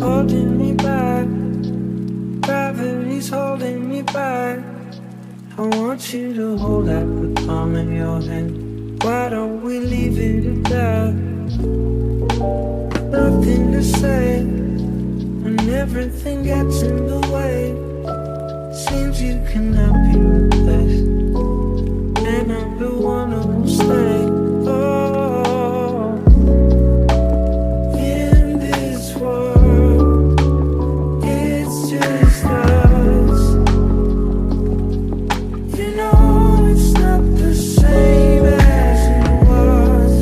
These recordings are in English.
holding me back. Gravity's holding me back. I want you to hold out the palm of your hand. Why don't we leave it at that? Nothing to say, and everything gets in the way. Seems you cannot be replaced, and I'm the one who will stay. Oh, in this world, it's just us. You know it's not the same as it was.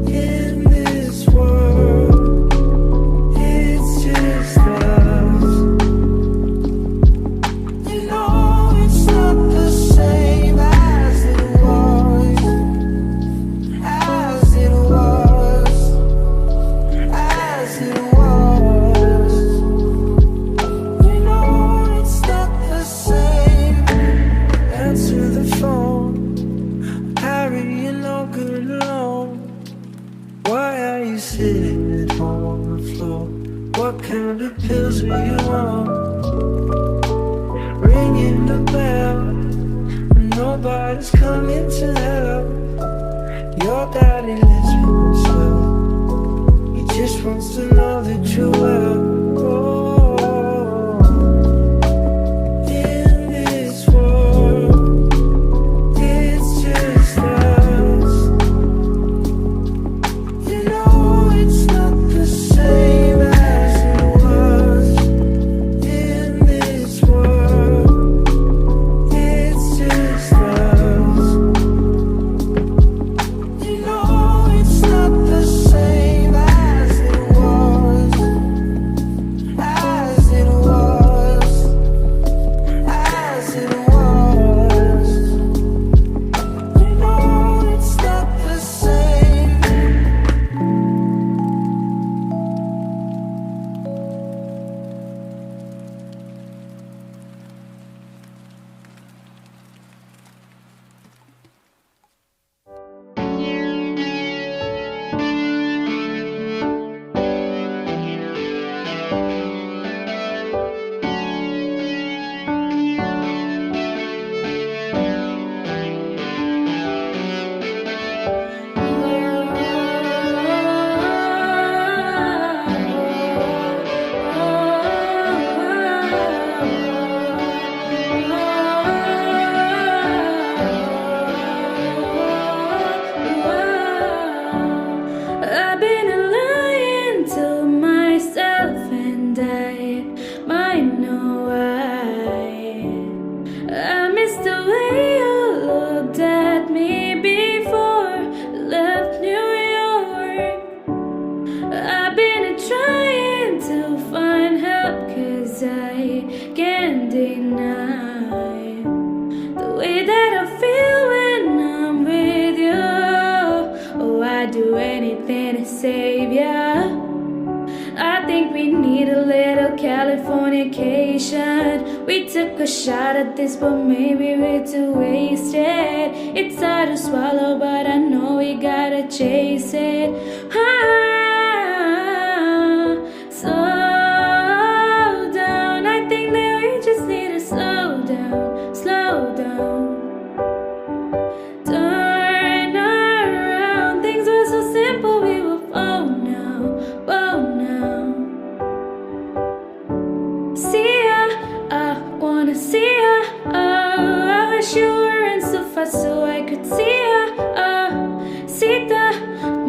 In this world, it's just us. You know it's not the same as it was. As it was. As it was. You know it's not the same. Answer the phone. Harry, you're no good alone. Why are you sitting at home on the floor? What kind of pills are you on? Ringing the bell, and nobody's coming to help. Your daddy lives with himself. He just wants to know that you're well. Oh, in this world, it's just us. You know it's not the same as it was. In this world, it's just us. You know it's not the same as it was. As it was. As it was. You know it's not the same. I've been lying to myself, and I might know why. I miss the way you looked at me before I left New York. I've been trying to find help, 'cause I can't deny the way that I feel when I'm with you. Oh, I'd do anything to save ya. I think we need a little Californication. We took a shot at this, but maybe we're too wasted. It's hard to swallow, but I know we gotta chase it. Slow down. I think that we just need to slow down, slow down. Turn around. Things were so simple, we were phone now, phone now. See ya, I wanna see ya. Oh, I wish you weren't so fast so I could see ya. Sita,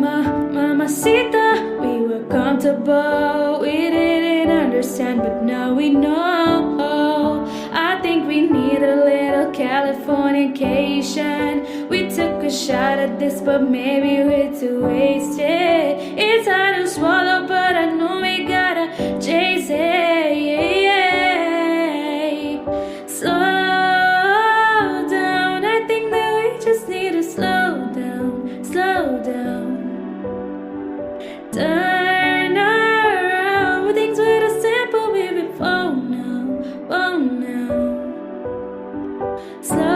mamacita. We were comfortable, we didn't understand, but now we know. I think we need a little Californication. We took a shot at this, but maybe we're too wasted. It's hard to swallow, but I know we gotta chase it. Slow down. I think that we just need to slow down, slow down. Turn around. When things were simple, baby, phone now, phone now. Slow